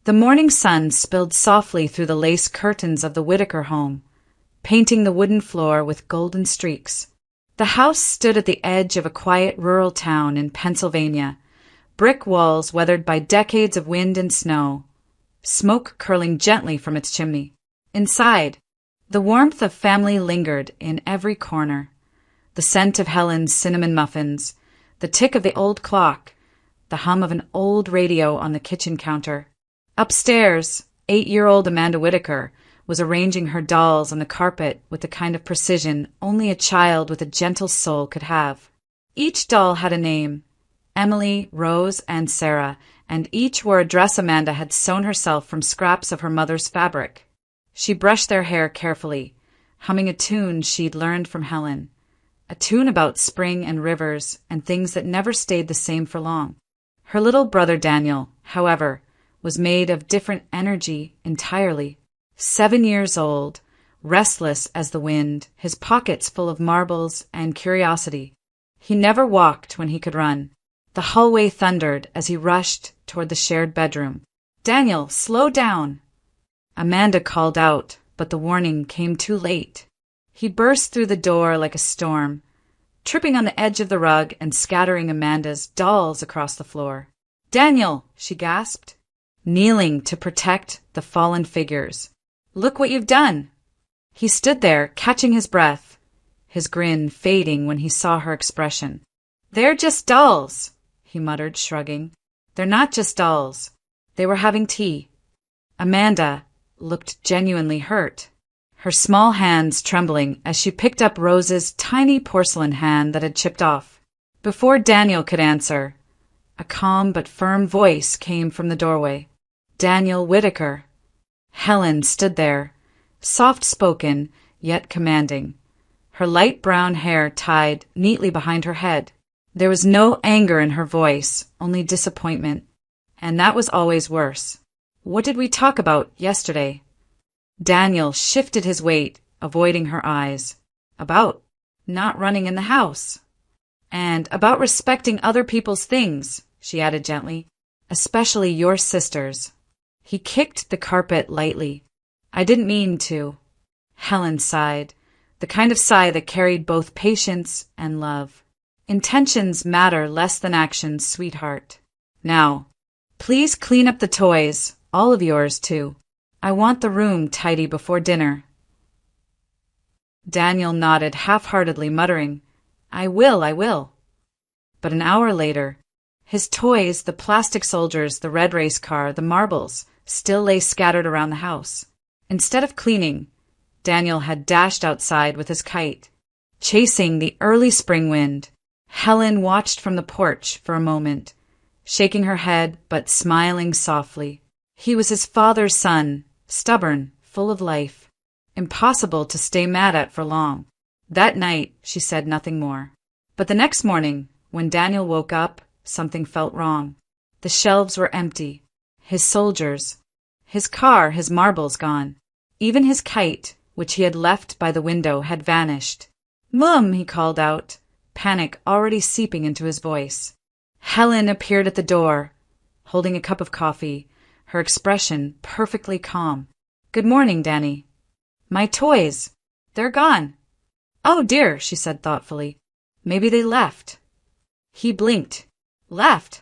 The morning sun spilled softly through the lace curtains of the Whitaker home, painting the wooden floor with golden streaks. The house stood at the edge of a quiet rural town in Pennsylvania, brick walls weathered by decades of wind and snow, smoke curling gently from its chimney. Inside, the warmth of family lingered in every corner. The scent of Helen's cinnamon muffins, the tick of the old clock, the hum of an old radio on the kitchen counter. Upstairs, 8-year-old Amanda Whitaker was arranging her dolls on the carpet with the kind of precision only a child with a gentle soul could have. Each doll had a name, Emily, Rose, and Sarah, and each wore a dress Amanda had sewn herself from scraps of her mother's fabric. She brushed their hair carefully, humming a tune she'd learned from Helen, a tune about spring and rivers and things that never stayed the same for long. Her little brother Daniel, however, was made of different energy entirely. 7 years old, restless as the wind, his pockets full of marbles and curiosity. He never walked when he could run. The hallway thundered as he rushed toward the shared bedroom. "Daniel, slow down!" Amanda called out, but the warning came too late. He burst through the door like a storm, tripping on the edge of the rug and scattering Amanda's dolls across the floor. "Daniel!" she gasped, kneeling to protect the fallen figures. "Look what you've done!" He stood there, catching his breath, his grin fading when he saw her expression. "They're just dolls," he muttered, shrugging. "They're not just dolls. They were having tea." Amanda looked genuinely hurt, her small hands trembling as she picked up Rose's tiny porcelain hand that had chipped off. Before Daniel could answer, a calm but firm voice came from the doorway. "Daniel Whitaker." Helen stood there, soft-spoken yet commanding, her light brown hair tied neatly behind her head. There was no anger in her voice, only disappointment, and that was always worse. "What did we talk about yesterday?" Daniel shifted his weight, avoiding her eyes. "About not running in the house. And about respecting other people's things," she added gently, "especially your sister's." He kicked the carpet lightly. "I didn't mean to." Helen sighed, the kind of sigh that carried both patience and love. "Intentions matter less than actions, sweetheart. Now, please clean up the toys, all of yours, too. I want the room tidy before dinner." Daniel nodded half-heartedly, muttering, I will." But an hour later, his toys, the plastic soldiers, the red race car, the marbles, still lay scattered around the house. Instead of cleaning, Daniel had dashed outside with his kite, chasing the early spring wind. Helen watched from the porch for a moment, shaking her head but smiling softly. He was his father's son, stubborn, full of life, impossible to stay mad at for long. That night she said nothing more. But the next morning, when Daniel woke up, something felt wrong. The shelves were empty. His soldiers, his car, his marbles gone. Even his kite, which he had left by the window, had vanished. "Mum!" he called out, panic already seeping into his voice. Helen appeared at the door, holding a cup of coffee, her expression perfectly calm. "Good morning, Danny." "My toys. They're gone." "Oh, dear," she said thoughtfully. "Maybe they left." He blinked. "Left?"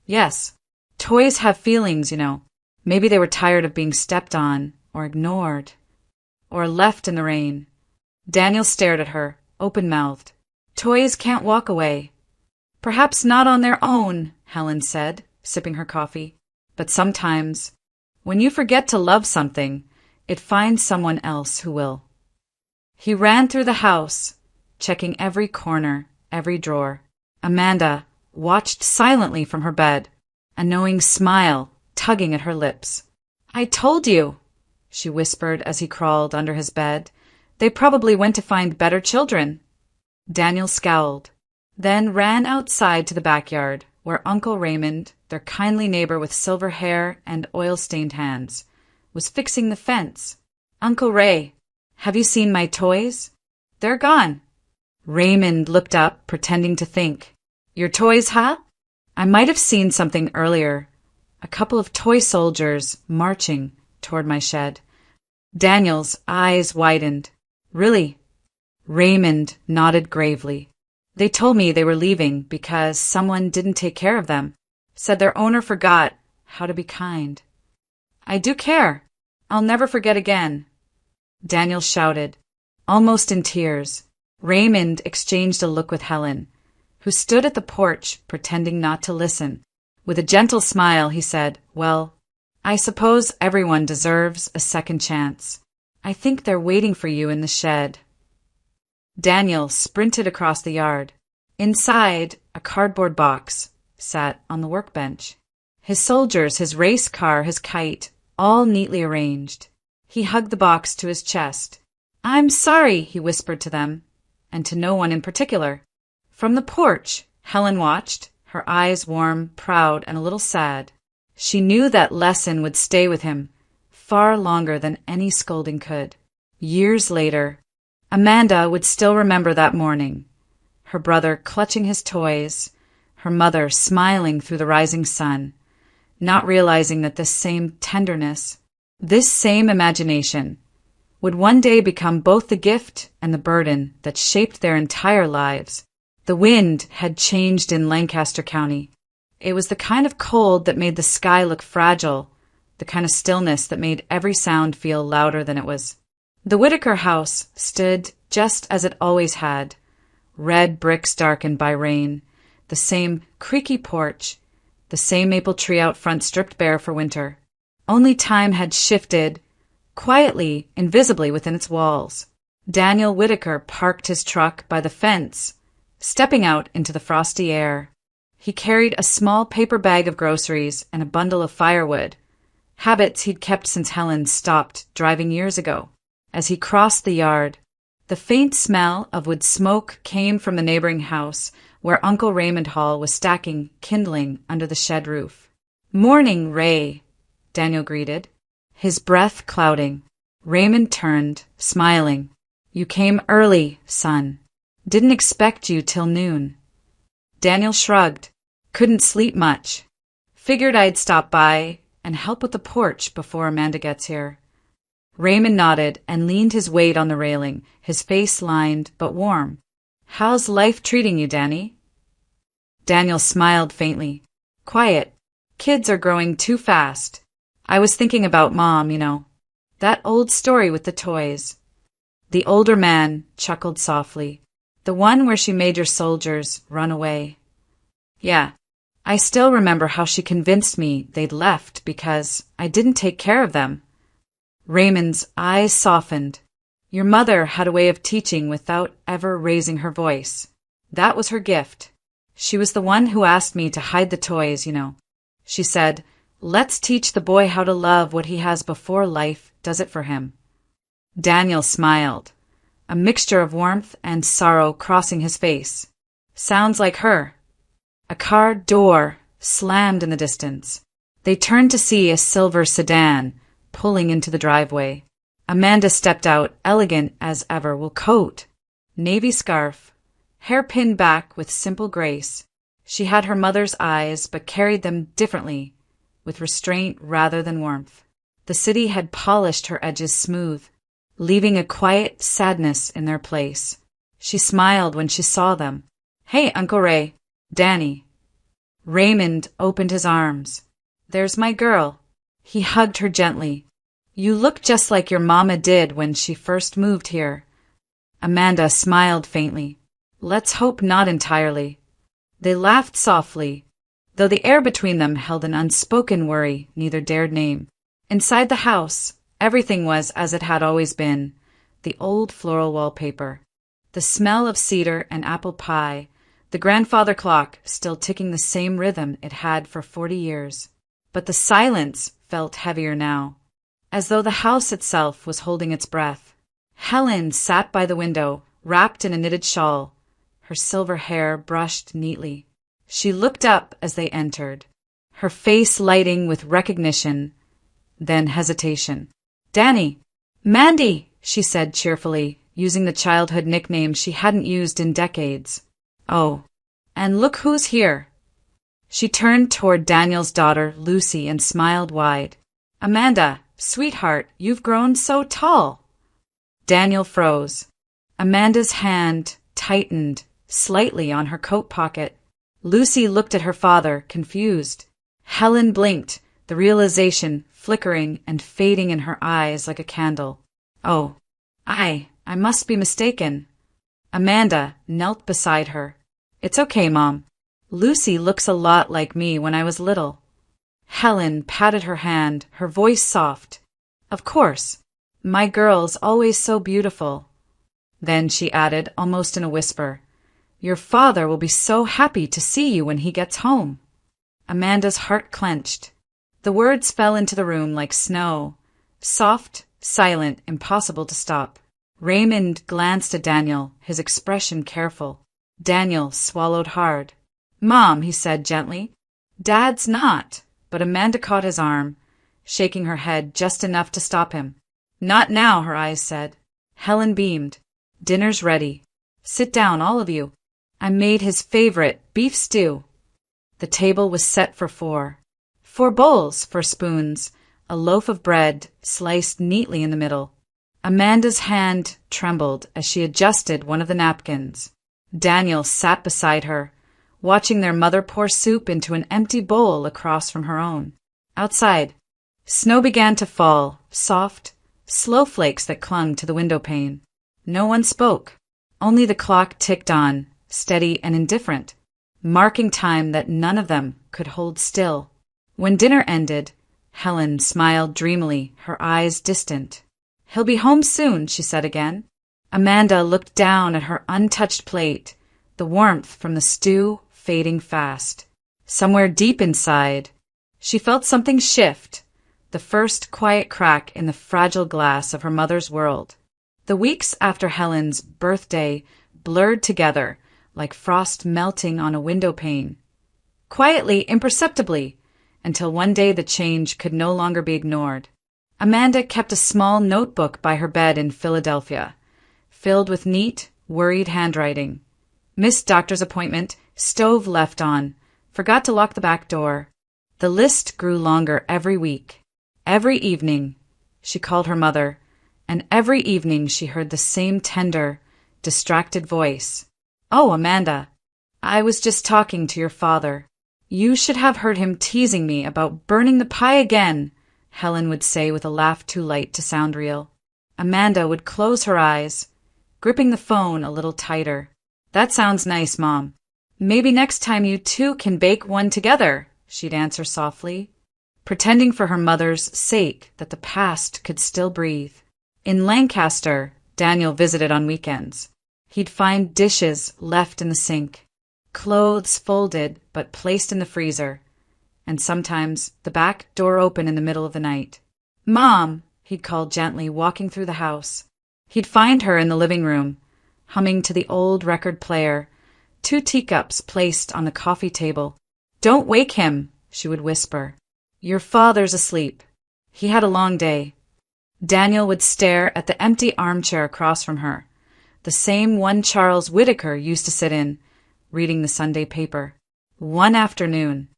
"Yes. Toys have feelings, you know. Maybe they were tired of being stepped on, or ignored, or left in the rain." Daniel stared at her, open-mouthed. "Toys can't walk away." "Perhaps not on their own," Helen said, sipping her coffee. "But sometimes, when you forget to love something, it finds someone else who will." He ran through the house, checking every corner, every drawer. Amanda watched silently from her bed, a knowing smile tugging at her lips. "I told you," she whispered as he crawled under his bed. "They probably went to find better children." Daniel scowled, then ran outside to the backyard, where Uncle Raymond, their kindly neighbor with silver hair and oil-stained hands, was fixing the fence. "Uncle Ray, have you seen my toys?" "They're gone." Raymond looked up, pretending to think. "Your toys, huh? I might have seen something earlier. a couple of toy soldiers marching toward my shed. Daniel's eyes widened. Really? Raymond nodded gravely. They told me they were leaving because someone didn't take care of them, said their owner forgot how to be kind. I do care. I'll never forget again. Daniel shouted, almost in tears. Raymond exchanged a look with Helen, who stood at the porch pretending not to listen. With a gentle smile, he said, well, I suppose everyone deserves a second chance. I think they're waiting for you in the shed. Daniel sprinted across the yard. Inside, a cardboard box sat on the workbench. His soldiers, his race car, his kite, all neatly arranged. He hugged the box to his chest. I'm sorry, he whispered to them, and to no one in particular. From the porch, Helen watched, her eyes warm, proud, and a little sad. She knew that lesson would stay with him far longer than any scolding could. Years later, Amanda would still remember that morning, her brother clutching his toys, her mother smiling through the rising sun, not realizing that this same tenderness, this same imagination, would one day become both the gift and the burden that shaped their entire lives. The wind had changed in Lancaster County. It was the kind of cold that made the sky look fragile, the kind of stillness that made every sound feel louder than it was. The Whitaker house stood just as it always had, red bricks darkened by rain, the same creaky porch, the same maple tree out front stripped bare for winter. Only time had shifted, quietly, invisibly within its walls. Daniel Whitaker parked his truck by the fence, stepping out into the frosty air. He carried a small paper bag of groceries and a bundle of firewood, habits he'd kept since Helen stopped driving years ago. As he crossed the yard, the faint smell of wood smoke came from the neighboring house where Uncle Raymond Hall was stacking kindling under the shed roof. Morning, Ray, Daniel greeted, his breath clouding. Raymond turned, smiling. You came early, son. Didn't expect you till noon. Daniel shrugged. Couldn't sleep much. Figured I'd stop by and help with the porch before Amanda gets here. Raymond nodded and leaned his weight on the railing, his face lined but warm. How's life treating you, Danny? Daniel smiled faintly. Quiet. Kids are growing too fast. I was thinking about Mom, you know. That old story with the toys. The older man chuckled softly. The one where she made your soldiers run away. Yeah, I still remember how she convinced me they'd left because I didn't take care of them. Raymond's eyes softened. Your mother had a way of teaching without ever raising her voice. That was her gift. She was the one who asked me to hide the toys, you know. She said, let's teach the boy how to love what he has before life does it for him. Daniel smiled, a mixture of warmth and sorrow crossing his face. Sounds like her. A car door slammed in the distance. They turned to see a silver sedan pulling into the driveway. Amanda stepped out, elegant as ever, with coat, navy scarf, hair pinned back with simple grace. She had her mother's eyes, but carried them differently, with restraint rather than warmth. The city had polished her edges smooth, leaving a quiet sadness in their place. She smiled when she saw them. Hey, Uncle Ray. Danny. Raymond opened his arms. There's my girl. He hugged her gently. You look just like your mama did when she first moved here. Amanda smiled faintly. Let's hope not entirely. They laughed softly, though the air between them held an unspoken worry neither dared name. Inside the house, everything was as it had always been, the old floral wallpaper, the smell of cedar and apple pie, the grandfather clock still ticking the same rhythm it had for 40 years. But the silence felt heavier now, as though the house itself was holding its breath. Helen sat by the window, wrapped in a knitted shawl, her silver hair brushed neatly. She looked up as they entered, her face lighting with recognition, then hesitation. Danny! Mandy! She said cheerfully, using the childhood nickname she hadn't used in decades. Oh, and look who's here. She turned toward Daniel's daughter, Lucy, and smiled wide. "Amanda, sweetheart, you've grown so tall." Daniel froze. Amanda's hand tightened slightly on her coat pocket. Lucy looked at her father, confused. Helen blinked, the realization flickering and fading in her eyes like a candle. "Oh, I must be mistaken." Amanda knelt beside her. "It's okay, Mom. Lucy looks a lot like me when I was little." Helen patted her hand, her voice soft. "Of course. My girl's always so beautiful." Then she added, almost in a whisper, "Your father will be so happy to see you when he gets home." Amanda's heart clenched. The words fell into the room like snow, soft, silent, impossible to stop. Raymond glanced at Daniel, his expression careful. Daniel swallowed hard. "Mom," he said gently, "Dad's not." But Amanda caught his arm, shaking her head just enough to stop him. "Not now," her eyes said. Helen beamed. "Dinner's ready. Sit down, all of you. I made his favorite, beef stew." The table was set for four. 4 bowls, 4 spoons, a loaf of bread sliced neatly in the middle. Amanda's hand trembled as she adjusted one of the napkins. Daniel sat beside her, watching their mother pour soup into an empty bowl across from her own. Outside, snow began to fall, soft, slow flakes that clung to the window pane. No one spoke. Only the clock ticked on, steady and indifferent, marking time that none of them could hold still. When dinner ended, Helen smiled dreamily, her eyes distant. "He'll be home soon," she said again. Amanda looked down at her untouched plate, the warmth from the stew fading fast. Somewhere deep inside, she felt something shift, the first quiet crack in the fragile glass of her mother's world. The weeks after Helen's birthday blurred together like frost melting on a window pane. Quietly, imperceptibly, until one day the change could no longer be ignored. Amanda kept a small notebook by her bed in Philadelphia, filled with neat, worried handwriting. Missed doctor's appointment, stove left on, forgot to lock the back door. The list grew longer every week. Every evening, she called her mother, and every evening she heard the same tender, distracted voice. "Oh, Amanda, I was just talking to your father. You should have heard him teasing me about burning the pie again," Helen would say with a laugh too light to sound real. Amanda would close her eyes, gripping the phone a little tighter. "That sounds nice, Mom. Maybe next time you two can bake one together," she'd answer softly, pretending for her mother's sake that the past could still breathe. In Lancaster, Daniel visited on weekends. He'd find dishes left in the sink, clothes folded but placed in the freezer, and sometimes the back door open in the middle of the night. "Mom," he'd call gently, walking through the house. He'd find her in the living room, humming to the old record player, 2 teacups placed on the coffee table. "Don't wake him," she would whisper. "Your father's asleep. He had a long day." Daniel would stare at the empty armchair across from her, the same one Charles Whittaker used to sit in, reading the Sunday paper. One afternoon,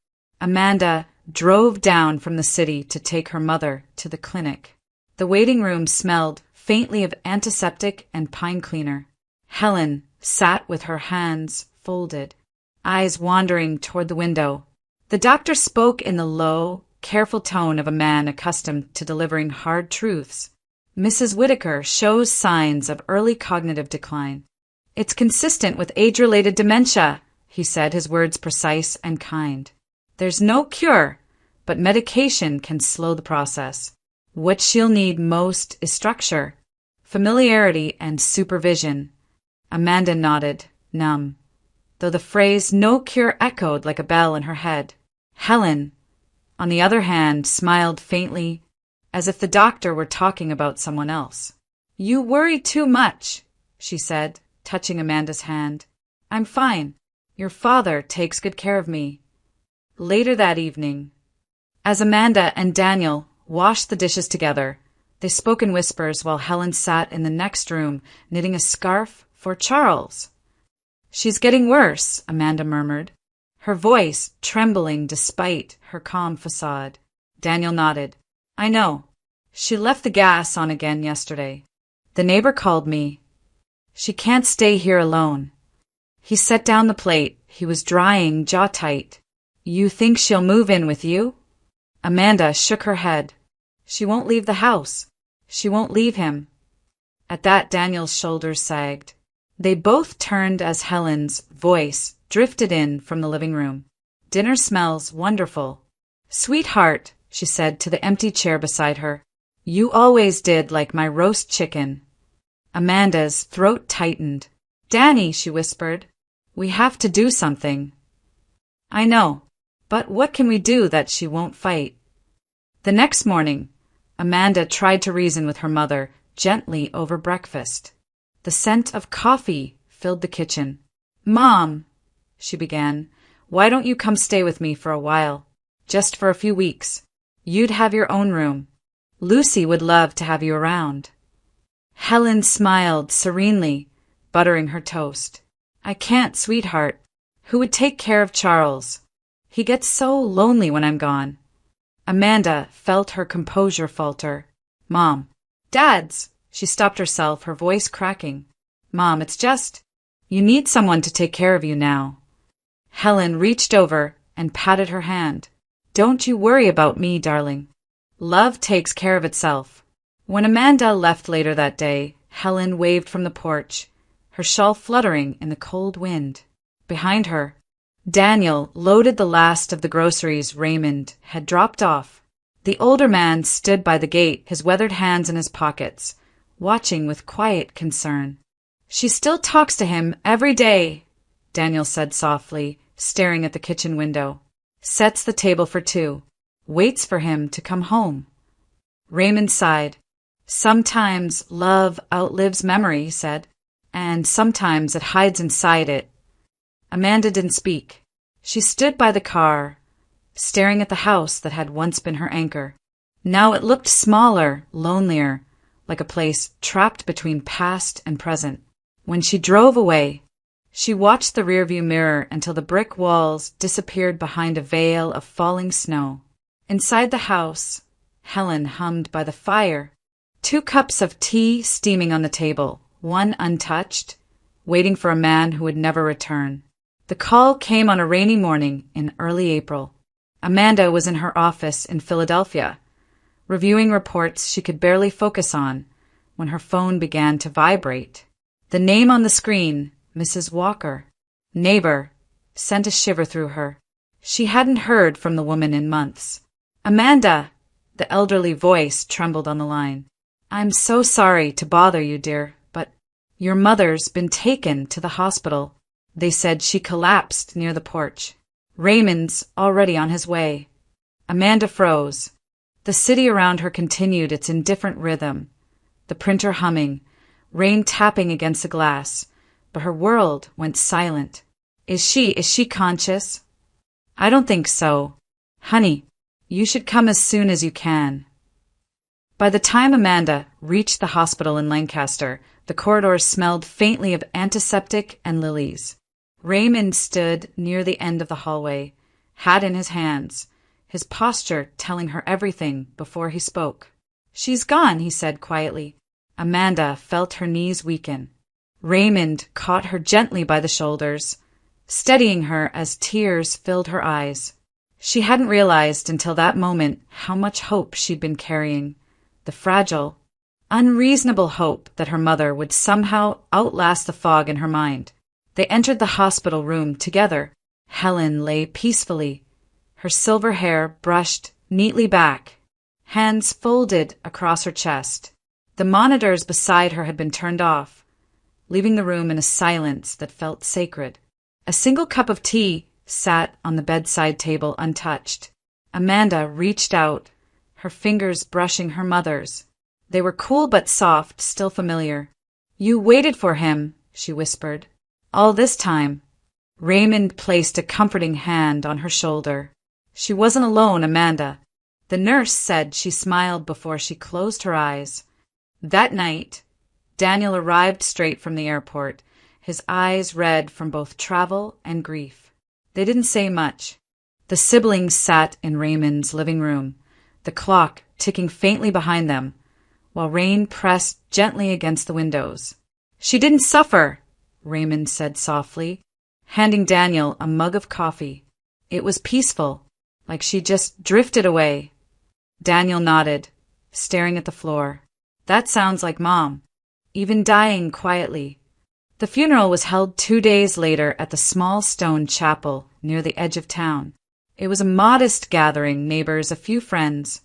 Amanda drove down from the city to take her mother to the clinic. The waiting room smelled faintly of antiseptic and pine cleaner. Helen sat with her hands folded, eyes wandering toward the window. The doctor spoke in the low, careful tone of a man accustomed to delivering hard truths. "Mrs. Whittaker shows signs of early cognitive decline. It's consistent with age-related dementia," he said, his words precise and kind. "There's no cure, but medication can slow the process. What she'll need most is structure, familiarity, and supervision." Amanda nodded, numb, though the phrase "no cure" echoed like a bell in her head. Helen, on the other hand, smiled faintly, as if the doctor were talking about someone else. "You worry too much," she said, touching Amanda's hand. "I'm fine. Your father takes good care of me." Later that evening, as Amanda and Daniel washed the dishes together, they spoke in whispers while Helen sat in the next room knitting a scarf for Charles. "She's getting worse," Amanda murmured. her voice trembling despite her calm facade. Daniel nodded. I know. She left the gas on again yesterday. The neighbor called me. She can't stay here alone. He set down the plate. He was drying, jaw tight. You think she'll move in with you? Amanda shook her head. She won't leave the house. She won't leave him. At that, Daniel's shoulders sagged. They both turned as Helen's voice drifted in from the living room. Dinner smells wonderful. Sweetheart, she said to the empty chair beside her. You always did like my roast chicken. Amanda's throat tightened. Danny, she whispered, we have to do something. I know, but what can we do that she won't fight? The next morning, Amanda tried to reason with her mother gently over breakfast. The scent of coffee filled the kitchen. Mom, she began, why don't you come stay with me for a while? Just for a few weeks. You'd have your own room. Lucy would love to have you around. Helen smiled serenely, buttering her toast. I can't, sweetheart. Who would take care of Charles? He gets so lonely when I'm gone. Amanda felt her composure falter. Mom. Dad's. She stopped herself, her voice cracking. Mom, it's just, you need someone to take care of you now. Helen reached over and patted her hand. Don't you worry about me, darling. Love takes care of itself. When Amanda left later that day, Helen waved from the porch, her shawl fluttering in the cold wind. Behind her, Daniel loaded the last of the groceries Raymond had dropped off. The older man stood by the gate, his weathered hands in his pockets, watching with quiet concern. She still talks to him every day, Daniel said softly, staring at the kitchen window. Sets the table for two. Waits for him to come home. Raymond sighed. Sometimes love outlives memory, he said, and sometimes it hides inside it. Amanda didn't speak. She stood by the car, staring at the house that had once been her anchor. Now it looked smaller, lonelier, like a place trapped between past and present. When she drove away, she watched the rearview mirror until the brick walls disappeared behind a veil of falling snow. Inside the house, Helen hummed by the fire, 2 cups of tea steaming on the table, one untouched, waiting for a man who would never return. The call came on a rainy morning in early April. Amanda was in her office in Philadelphia, reviewing reports she could barely focus on when her phone began to vibrate. The name on the screen, Mrs. Walker, neighbor, sent a shiver through her. She hadn't heard from the woman in months. Amanda, the elderly voice trembled on the line. I'm so sorry to bother you, dear, but your mother's been taken to the hospital. They said she collapsed near the porch. Raymond's already on his way. Amanda froze. The city around her continued its indifferent rhythm, the printer humming, rain tapping against the glass, but her world went silent. Is she conscious? I don't think so. Honey, you should come as soon as you can. By the time Amanda reached the hospital in Lancaster, the corridors smelled faintly of antiseptic and lilies. Raymond stood near the end of the hallway, hat in his hands, his posture telling her everything before he spoke. She's gone, he said quietly. Amanda felt her knees weaken. Raymond caught her gently by the shoulders, steadying her as tears filled her eyes. She hadn't realized until that moment how much hope she'd been carrying, the fragile, unreasonable hope that her mother would somehow outlast the fog in her mind. They entered the hospital room together. Helen lay peacefully, her silver hair brushed neatly back, hands folded across her chest. The monitors beside her had been turned off, leaving the room in a silence that felt sacred. A single cup of tea sat on the bedside table untouched. Amanda reached out, her fingers brushing her mother's. They were cool but soft, still familiar. You waited for him, she whispered. All this time. Raymond placed a comforting hand on her shoulder. She wasn't alone, Amanda. The nurse said she smiled before she closed her eyes. That night, Daniel arrived straight from the airport, his eyes red from both travel and grief. They didn't say much. The siblings sat in Raymond's living room, the clock ticking faintly behind them, while rain pressed gently against the windows. "She didn't suffer," Raymond said softly, handing Daniel a mug of coffee. "It was peaceful, like she just drifted away." Daniel nodded, staring at the floor. "That sounds like Mom, even dying quietly." The funeral was held 2 days later at the small stone chapel near the edge of town. It was a modest gathering, neighbors, a few friends,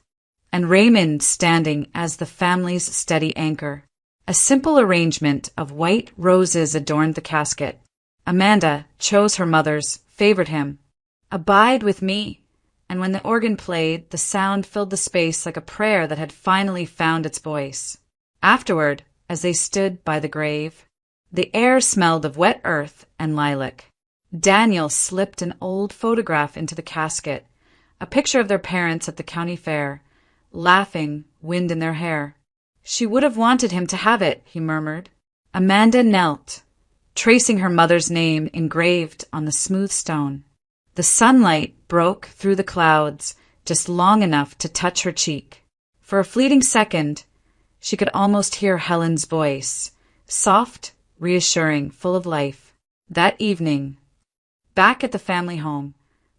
and Raymond standing as the family's steady anchor. A simple arrangement of white roses adorned the casket. Amanda chose her mother's favorite hymn, "Abide with Me," and when the organ played, the sound filled the space like a prayer that had finally found its voice. Afterward, as they stood by the grave, the air smelled of wet earth and lilac. Daniel slipped an old photograph into the casket, a picture of their parents at the county fair, laughing, wind in their hair. "She would have wanted him to have it," he murmured. Amanda knelt, tracing her mother's name engraved on the smooth stone. The sunlight broke through the clouds just long enough to touch her cheek. For a fleeting second, she could almost hear Helen's voice, soft, reassuring, full of life. That evening, back at the family home,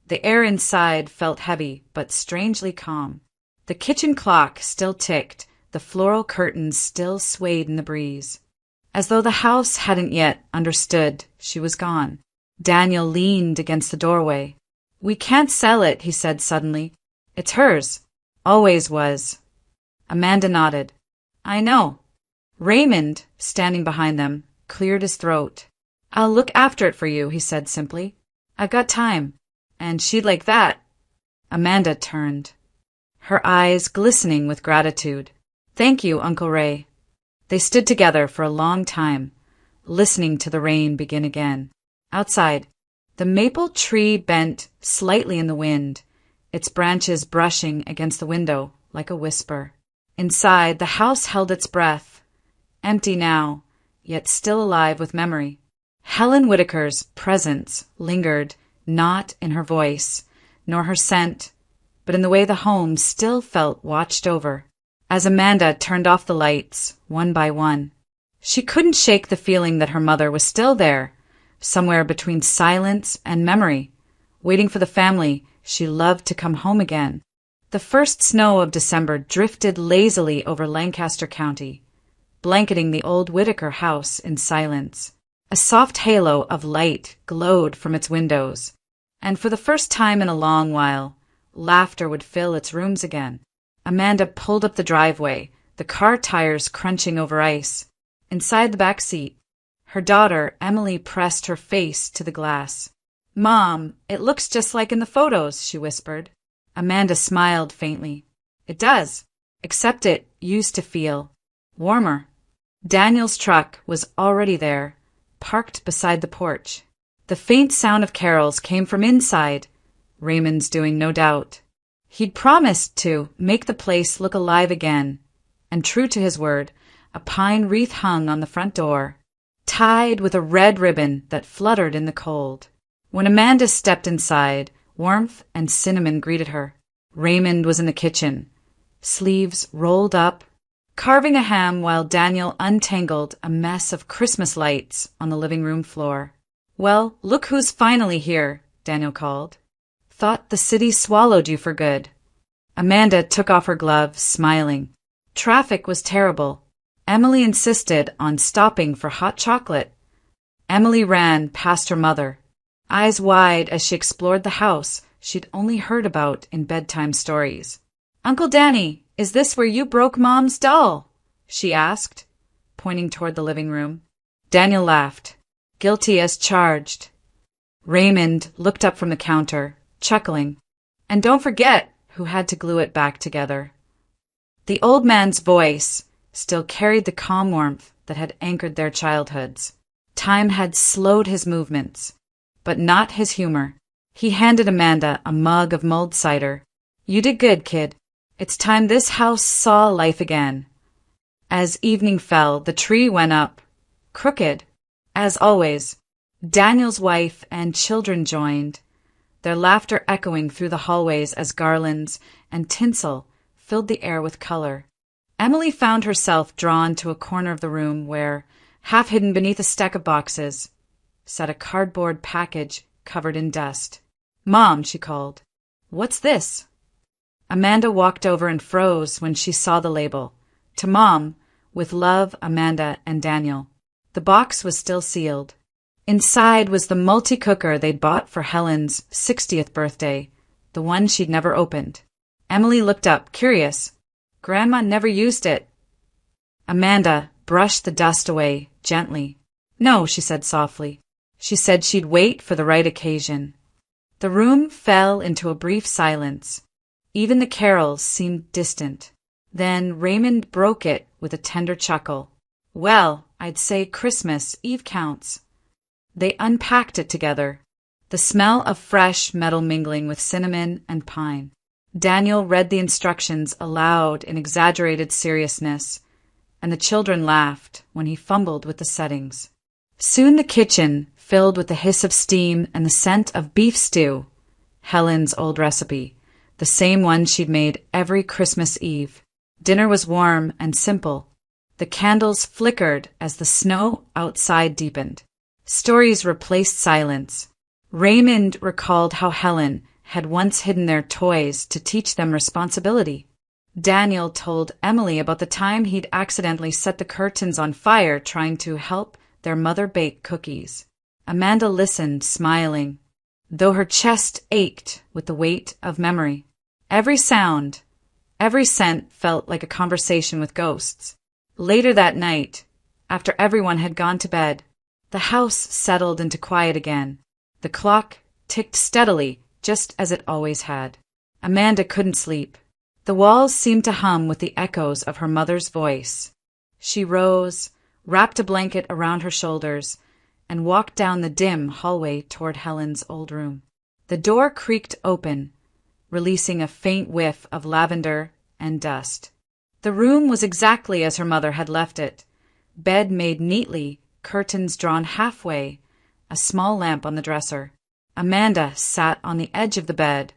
the air inside felt heavy but strangely calm. The kitchen clock still ticked, the floral curtains still swayed in the breeze. As though the house hadn't yet understood she was gone. Daniel leaned against the doorway. "We can't sell it," he said suddenly. "It's hers. Always was." Amanda nodded. "I know." Raymond, standing behind them, cleared his throat. "I'll look after it for you," he said simply. "I've got time. And she'd like that." Amanda turned, her eyes glistening with gratitude. "Thank you, Uncle Ray." They stood together for a long time, listening to the rain begin again. Outside, the maple tree bent slightly in the wind, its branches brushing against the window like a whisper. Inside, the house held its breath, empty now, yet still alive with memory. Helen Whitaker's presence lingered not in her voice, nor her scent, but in the way the home still felt watched over. As Amanda turned off the lights, one by one, she couldn't shake the feeling that her mother was still there, somewhere between silence and memory, waiting for the family she loved to come home again. The first snow of December drifted lazily over Lancaster County, blanketing the old Whitaker house in silence. A soft halo of light glowed from its windows, and for the first time in a long while, laughter would fill its rooms again. Amanda pulled up the driveway, the car tires crunching over ice. Inside the back seat, her daughter, Emily, pressed her face to the glass. "Mom, it looks just like in the photos," she whispered. Amanda smiled faintly. "It does, except it used to feel warmer." Daniel's truck was already there, parked beside the porch. The faint sound of carols came from inside, Raymond's doing, no doubt. He'd promised to make the place look alive again, and true to his word, a pine wreath hung on the front door, tied with a red ribbon that fluttered in the cold. When Amanda stepped inside, warmth and cinnamon greeted her. Raymond was in the kitchen, sleeves rolled up, carving a ham while Daniel untangled a mess of Christmas lights on the living room floor. "Well, look who's finally here," Daniel called. "Thought the city swallowed you for good." Amanda took off her gloves, smiling. Traffic was terrible. Emily insisted on stopping for hot chocolate. Emily ran past her mother, eyes wide as she explored the house she'd only heard about in bedtime stories. "Uncle Danny, is this where you broke Mom's doll?" she asked, pointing toward the living room. Daniel laughed, guilty as charged. Raymond looked up from the counter, chuckling. "And don't forget who had to glue it back together." The old man's voice still carried the calm warmth that had anchored their childhoods. Time had slowed his movements, but not his humor. He handed Amanda a mug of mulled cider. "You did good, kid. It's time this house saw life again." As evening fell, the tree went up, crooked. As always, Daniel's wife and children joined, their laughter echoing through the hallways as garlands and tinsel filled the air with color. Emily found herself drawn to a corner of the room where, half hidden beneath a stack of boxes, sat a cardboard package covered in dust. "Mom," she called. "What's this?" Amanda walked over and froze when she saw the label. "To Mom, with love, Amanda and Daniel." The box was still sealed. Inside was the multi-cooker they'd bought for Helen's 60th birthday, the one she'd never opened. Emily looked up, curious. "Grandma never used it." Amanda brushed the dust away, gently. "No," she said softly. She said she'd wait for the right occasion. The room fell into a brief silence. Even the carols seemed distant. Then Raymond broke it with a tender chuckle. "Well, I'd say Christmas Eve counts." They unpacked it together, the smell of fresh metal mingling with cinnamon and pine. Daniel read the instructions aloud in exaggerated seriousness, and the children laughed when he fumbled with the settings. Soon the kitchen filled with the hiss of steam and the scent of beef stew, Helen's old recipe, the same one she'd made every Christmas Eve. Dinner was warm and simple. The candles flickered as the snow outside deepened. Stories replaced silence. Raymond recalled how Helen had once hidden their toys to teach them responsibility. Daniel told Emily about the time he'd accidentally set the curtains on fire trying to help their mother bake cookies. Amanda listened, smiling, though her chest ached with the weight of memory. Every sound, every scent felt like a conversation with ghosts. Later that night, after everyone had gone to bed, the house settled into quiet again. The clock ticked steadily, just as it always had. Amanda couldn't sleep. The walls seemed to hum with the echoes of her mother's voice. She rose, wrapped a blanket around her shoulders, and walked down the dim hallway toward Helen's old room. The door creaked open, releasing a faint whiff of lavender and dust. The room was exactly as her mother had left it. Bed made neatly, curtains drawn halfway, a small lamp on the dresser. Amanda sat on the edge of the bed,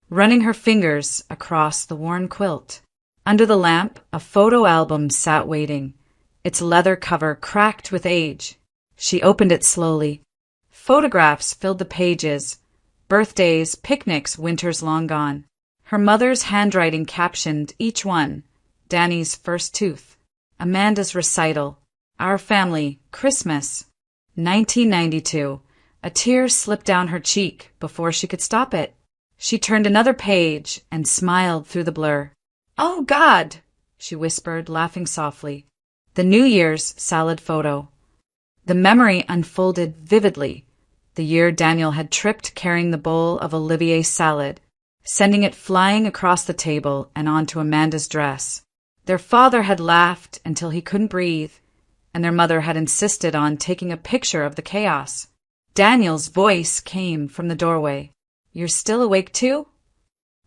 running her fingers across the worn quilt. Under the lamp, a photo album sat waiting, its leather cover cracked with age. She opened it slowly. Photographs filled the pages. Birthdays, picnics, winters long gone. Her mother's handwriting captioned each one. Danny's first tooth. Amanda's recital. Our family, Christmas. 1992. A tear slipped down her cheek before she could stop it. She turned another page and smiled through the blur. "Oh, God!" she whispered, laughing softly. The New Year's salad photo. The memory unfolded vividly. The year Daniel had tripped carrying the bowl of Olivier salad, sending it flying across the table and onto Amanda's dress. Their father had laughed until he couldn't breathe, and their mother had insisted on taking a picture of the chaos. Daniel's voice came from the doorway. "You're still awake too?"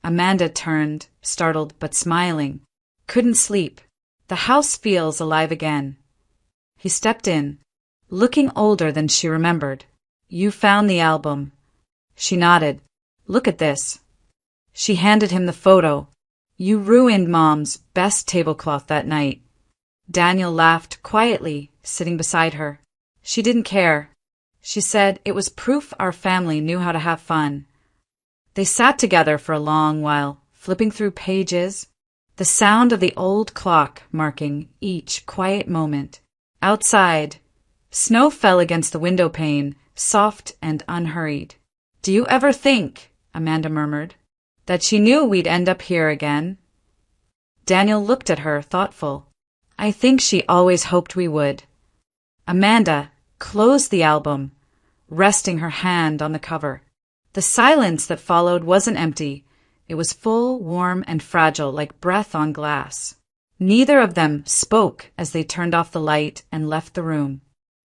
Amanda turned, startled but smiling. "Couldn't sleep. The house feels alive again." He stepped in, looking older than she remembered. "You found the album." She nodded. "Look at this." She handed him the photo. "You ruined Mom's best tablecloth that night." Daniel laughed quietly, sitting beside her. She didn't care. She said it was proof our family knew how to have fun. They sat together for a long while, flipping through pages, the sound of the old clock marking each quiet moment. Outside, snow fell against the window pane, soft and unhurried. "Do you ever think," Amanda murmured, "that she knew we'd end up here again?" Daniel looked at her, thoughtful. "I think she always hoped we would." Amanda closed the album, resting her hand on the cover. The silence that followed wasn't empty. It was full, warm, and fragile, like breath on glass. Neither of them spoke as they turned off the light and left the room.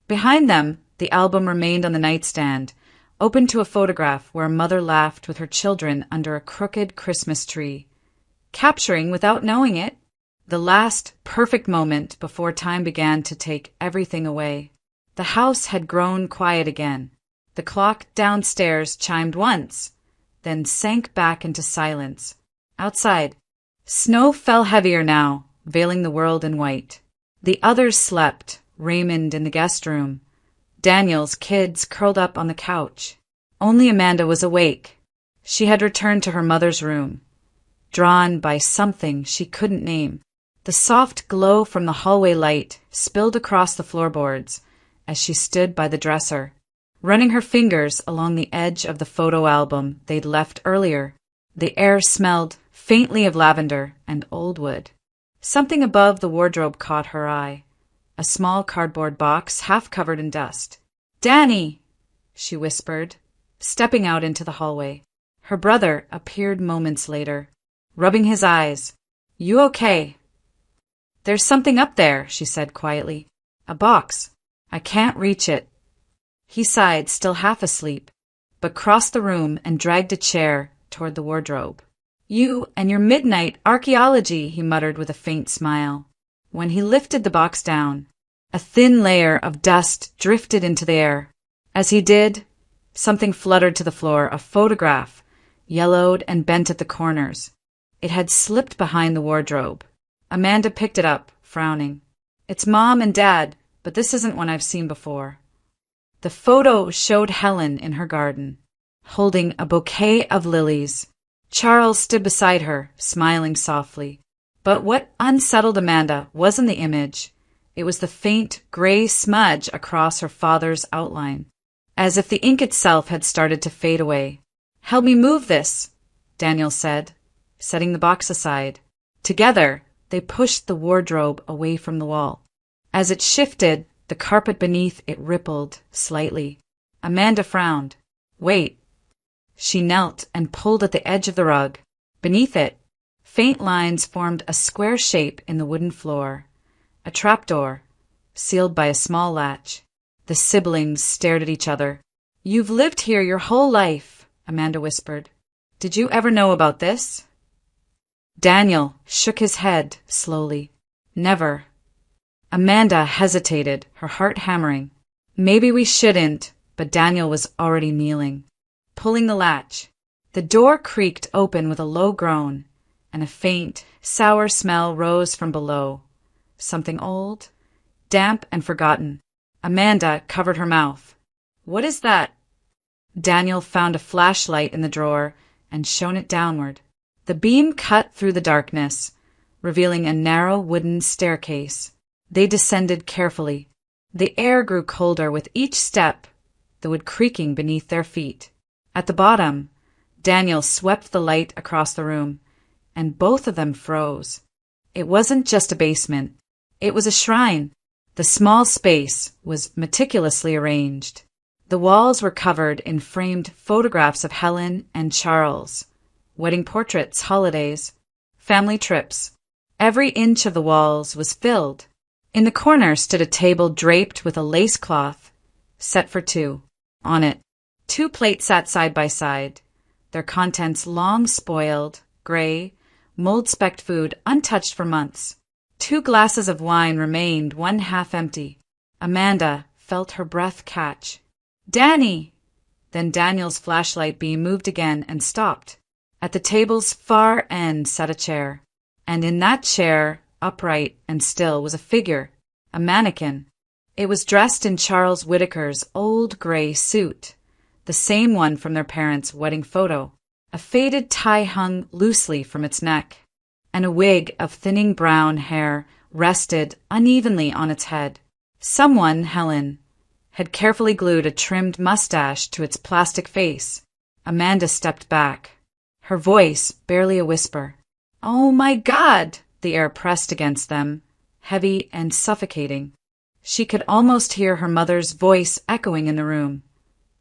Behind them, the album remained on the nightstand, open to a photograph where a mother laughed with her children under a crooked Christmas tree, capturing, without knowing it, the last perfect moment before time began to take everything away. The house had grown quiet again. The clock downstairs chimed once, then sank back into silence. Outside, snow fell heavier now, veiling the world in white. The others slept, Raymond in the guest room, Daniel's kids curled up on the couch. Only Amanda was awake. She had returned to her mother's room, drawn by something she couldn't name. The soft glow from the hallway light spilled across the floorboards as she stood by the dresser, running her fingers along the edge of the photo album they'd left earlier. The air smelled faintly of lavender and old wood. Something above the wardrobe caught her eye, a small cardboard box half covered in dust. "Danny!" she whispered, stepping out into the hallway. Her brother appeared moments later, rubbing his eyes. "You okay?" "There's something up there," she said quietly. "A box. I can't reach it." He sighed, still half asleep, but crossed the room and dragged a chair toward the wardrobe. "You and your midnight archaeology," he muttered with a faint smile. When he lifted the box down, a thin layer of dust drifted into the air. As he did, something fluttered to the floor, a photograph, yellowed and bent at the corners. It had slipped behind the wardrobe. Amanda picked it up, frowning. "It's Mom and Dad, but this isn't one I've seen before." The photo showed Helen in her garden, holding a bouquet of lilies. Charles stood beside her, smiling softly. But what unsettled Amanda wasn't the image. It was the faint gray smudge across her father's outline, as if the ink itself had started to fade away. "Help me move this," Daniel said, setting the box aside. Together, they pushed the wardrobe away from the wall. As it shifted, the carpet beneath it rippled slightly. Amanda frowned. "Wait." She knelt and pulled at the edge of the rug. Beneath it, faint lines formed a square shape in the wooden floor. A trapdoor, sealed by a small latch. The siblings stared at each other. "You've lived here your whole life," Amanda whispered. "Did you ever know about this?" Daniel shook his head slowly. "Never." Amanda hesitated, her heart hammering. Maybe we shouldn't, but Daniel was already kneeling, pulling the latch. The door creaked open with a low groan, and a faint, sour smell rose from below. Something old, damp and forgotten. Amanda covered her mouth. "What is that?" Daniel found a flashlight in the drawer and shone it downward. The beam cut through the darkness, revealing a narrow wooden staircase. They descended carefully. The air grew colder with each step, the wood creaking beneath their feet. At the bottom, Daniel swept the light across the room, and both of them froze. It wasn't just a basement. It was a shrine. The small space was meticulously arranged. The walls were covered in framed photographs of Helen and Charles, wedding portraits, holidays, family trips. Every inch of the walls was filled. In the corner stood a table draped with a lace cloth, set for two. On it, 2 plates sat side by side, their contents long spoiled, gray, mold-specked food untouched for months. 2 glasses of wine remained, one half empty. Amanda felt her breath catch. "Danny!" Then Daniel's flashlight beam moved again and stopped. At the table's far end sat a chair, and in that chair, upright and still, was a figure, a mannequin. It was dressed in Charles Whittaker's old gray suit, the same one from their parents' wedding photo. A faded tie hung loosely from its neck, and a wig of thinning brown hair rested unevenly on its head. Someone, Helen, had carefully glued a trimmed mustache to its plastic face. Amanda stepped back, her voice barely a whisper. "Oh my God!" The air pressed against them, heavy and suffocating. She could almost hear her mother's voice echoing in the room.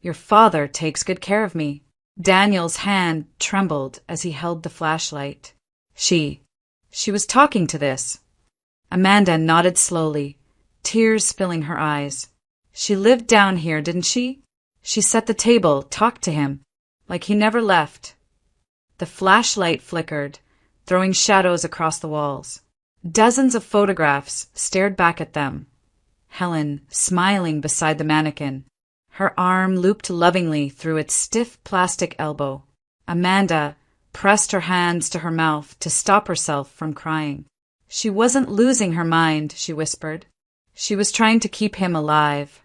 "Your father takes good care of me." Daniel's hand trembled as he held the flashlight. She was talking to this. Amanda nodded slowly, tears filling her eyes. "She lived down here, didn't she? She set the table, talked to him, like he never left." The flashlight flickered, throwing shadows across the walls. Dozens of photographs stared back at them. Helen, smiling beside the mannequin, her arm looped lovingly through its stiff plastic elbow. Amanda pressed her hands to her mouth to stop herself from crying. She wasn't losing her mind, she whispered. She was trying to keep him alive.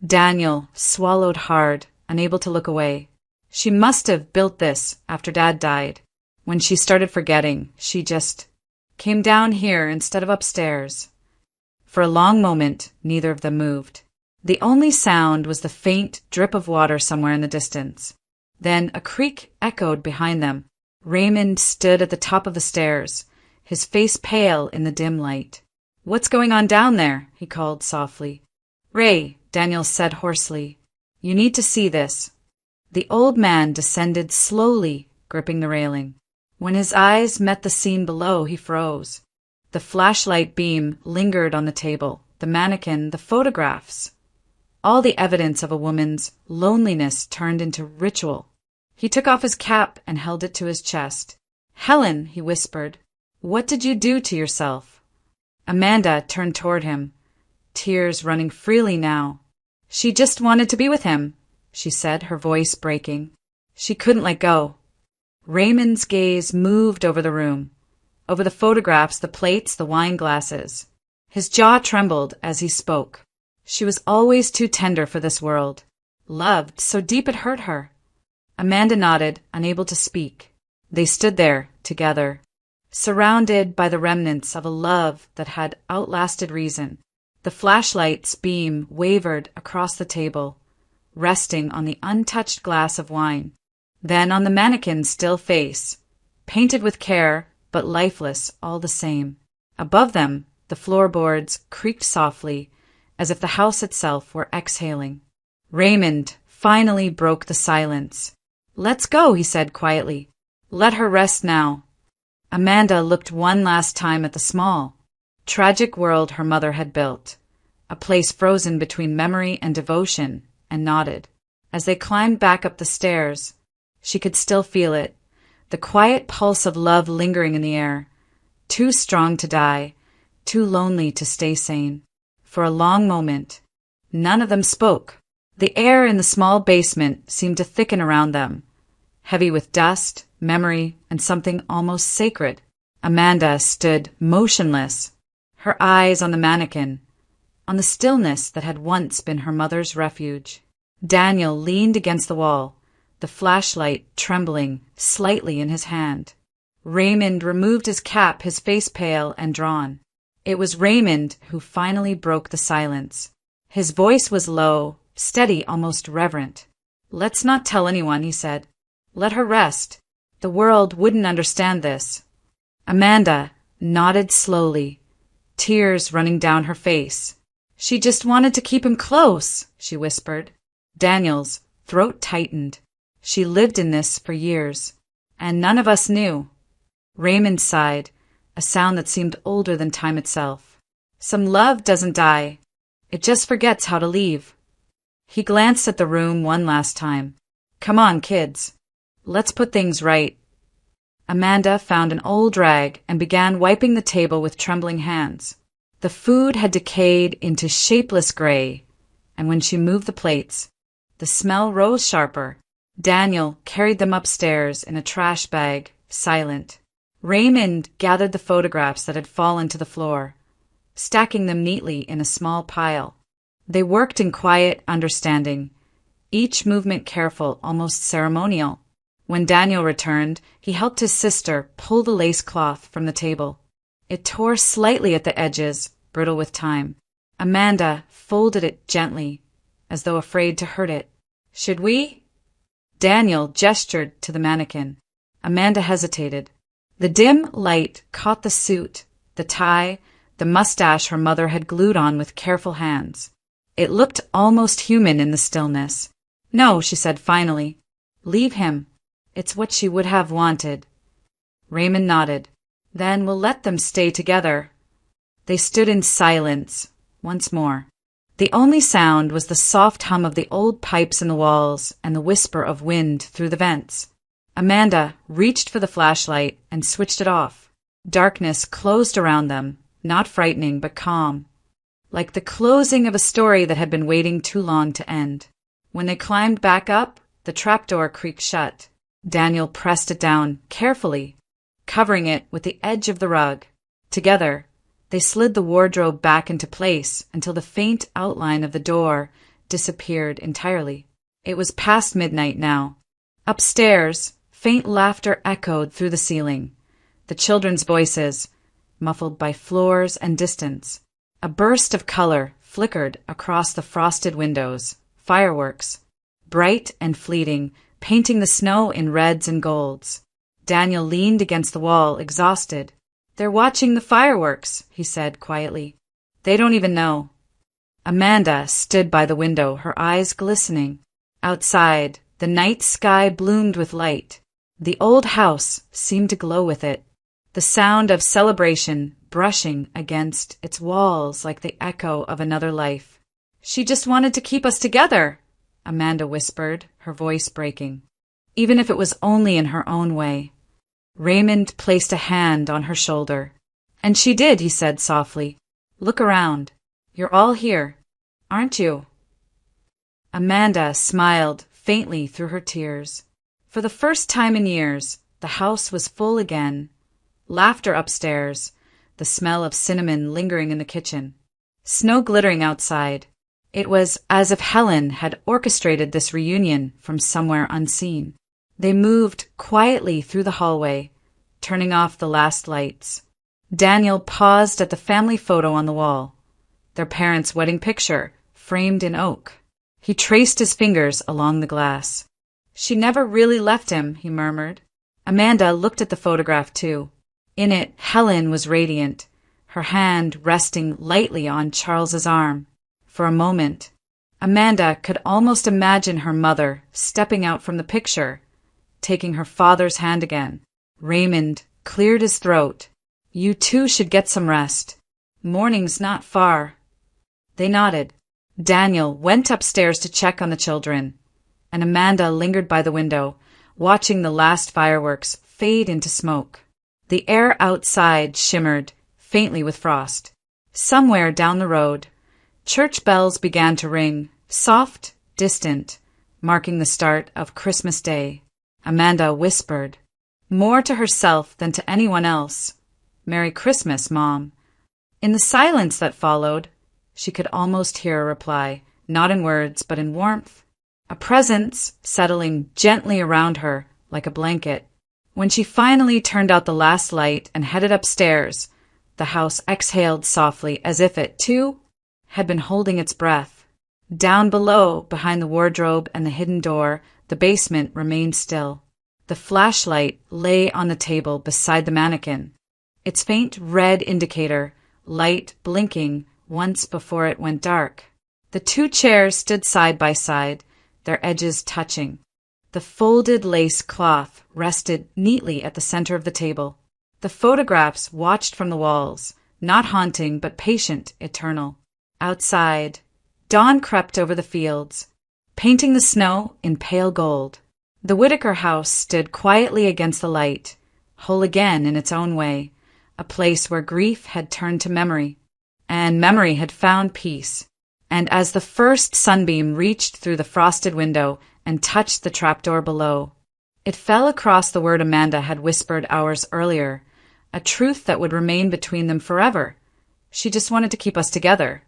Daniel swallowed hard, unable to look away. She must have built this after Dad died. When she started forgetting, she just came down here instead of upstairs. For a long moment, neither of them moved. The only sound was the faint drip of water somewhere in the distance. Then a creak echoed behind them. Raymond stood at the top of the stairs, his face pale in the dim light. "What's going on down there?" he called softly. "Ray," Daniel said hoarsely, "you need to see this." The old man descended slowly, gripping the railing. When his eyes met the scene below, he froze. The flashlight beam lingered on the table, the mannequin, the photographs. All the evidence of a woman's loneliness turned into ritual. He took off his cap and held it to his chest. "Helen," he whispered, "what did you do to yourself?" Amanda turned toward him, tears running freely now. "She just wanted to be with him," she said, her voice breaking. She couldn't let go. Raymond's gaze moved over the room, over the photographs, the plates, the wine glasses. His jaw trembled as he spoke. She was always too tender for this world. Loved so deep it hurt her. Amanda nodded, unable to speak. They stood there, together, surrounded by the remnants of a love that had outlasted reason. The flashlight's beam wavered across the table, resting on the untouched glass of wine, then on the mannequin's still face, painted with care, but lifeless all the same. Above them, the floorboards creaked softly, as if the house itself were exhaling. Raymond finally broke the silence. "Let's go," he said quietly. "Let her rest now." Amanda looked one last time at the small, tragic world her mother had built, a place frozen between memory and devotion, and nodded. As they climbed back up the stairs, she could still feel it, the quiet pulse of love lingering in the air, too strong to die, too lonely to stay sane. For a long moment, none of them spoke. The air in the small basement seemed to thicken around them, heavy with dust, memory, and something almost sacred. Amanda stood motionless, her eyes on the mannequin, on the stillness that had once been her mother's refuge. Daniel leaned against the wall, the flashlight trembling slightly in his hand. Raymond removed his cap, his face pale and drawn. It was Raymond who finally broke the silence. His voice was low, steady, almost reverent. "Let's not tell anyone," he said. "Let her rest. The world wouldn't understand this." Amanda nodded slowly, tears running down her face. "She just wanted to keep him close," she whispered. Daniel's throat tightened. "She lived in this for years, and none of us knew." Raymond sighed, a sound that seemed older than time itself. "Some love doesn't die. It just forgets how to leave." He glanced at the room one last time. "Come on, kids. Let's put things right." Amanda found an old rag and began wiping the table with trembling hands. The food had decayed into shapeless gray, and when she moved the plates, the smell rose sharper. Daniel carried them upstairs in a trash bag, silent. Raymond gathered the photographs that had fallen to the floor, stacking them neatly in a small pile. They worked in quiet understanding, each movement careful, almost ceremonial. When Daniel returned, he helped his sister pull the lace cloth from the table. It tore slightly at the edges, brittle with time. Amanda folded it gently, as though afraid to hurt it. "Should we?" Daniel gestured to the mannequin. Amanda hesitated. The dim light caught the suit, the tie, the mustache her mother had glued on with careful hands. It looked almost human in the stillness. "No," she said finally. "Leave him. It's what she would have wanted." Raymond nodded. "Then we'll let them stay together." They stood in silence once more. The only sound was the soft hum of the old pipes in the walls and the whisper of wind through the vents. Amanda reached for the flashlight and switched it off. Darkness closed around them, not frightening but calm, like the closing of a story that had been waiting too long to end. When they climbed back up, the trapdoor creaked shut. Daniel pressed it down carefully, covering it with the edge of the rug. Together, they slid the wardrobe back into place until the faint outline of the door disappeared entirely. It was past midnight now. Upstairs, faint laughter echoed through the ceiling. The children's voices, muffled by floors and distance. A burst of color flickered across the frosted windows. Fireworks, bright and fleeting, painting the snow in reds and golds. Daniel leaned against the wall, exhausted. "They're watching the fireworks," he said quietly. "They don't even know." Amanda stood by the window, her eyes glistening. Outside, the night sky bloomed with light. The old house seemed to glow with it, the sound of celebration brushing against its walls like the echo of another life. "She just wanted to keep us together," Amanda whispered, her voice breaking. Even if it was only in her own way. Raymond placed a hand on her shoulder. "And she did," he said softly. "Look around. You're all here, aren't you?" Amanda smiled faintly through her tears. For the first time in years, the house was full again. Laughter upstairs, the smell of cinnamon lingering in the kitchen, snow glittering outside. It was as if Helen had orchestrated this reunion from somewhere unseen. They moved quietly through the hallway, turning off the last lights. Daniel paused at the family photo on the wall, their parents' wedding picture framed in oak. He traced his fingers along the glass. "She never really left him," he murmured. Amanda looked at the photograph too. In it, Helen was radiant, her hand resting lightly on Charles's arm. For a moment, Amanda could almost imagine her mother stepping out from the picture, taking her father's hand again. Raymond cleared his throat. "You two should get some rest. Morning's not far." They nodded. Daniel went upstairs to check on the children, and Amanda lingered by the window, watching the last fireworks fade into smoke. The air outside shimmered faintly with frost. Somewhere down the road, church bells began to ring, soft, distant, marking the start of Christmas Day. Amanda whispered, more to herself than to anyone else, "Merry Christmas, Mom." In the silence that followed, she could almost hear a reply, not in words, but in warmth, a presence settling gently around her like a blanket. When she finally turned out the last light and headed upstairs, the house exhaled softly as if it, too, had been holding its breath. Down below, behind the wardrobe and the hidden door, the basement remained still. The flashlight lay on the table beside the mannequin, its faint red indicator, light blinking once before it went dark. The two chairs stood side by side, their edges touching. The folded lace cloth rested neatly at the center of the table. The photographs watched from the walls, not haunting but patient, eternal. Outside, dawn crept over the fields, painting the snow in pale gold. The Whitaker house stood quietly against the light, whole again in its own way, a place where grief had turned to memory, and memory had found peace. And as the first sunbeam reached through the frosted window and touched the trapdoor below, it fell across the word Amanda had whispered hours earlier, a truth that would remain between them forever. She just wanted to keep us together.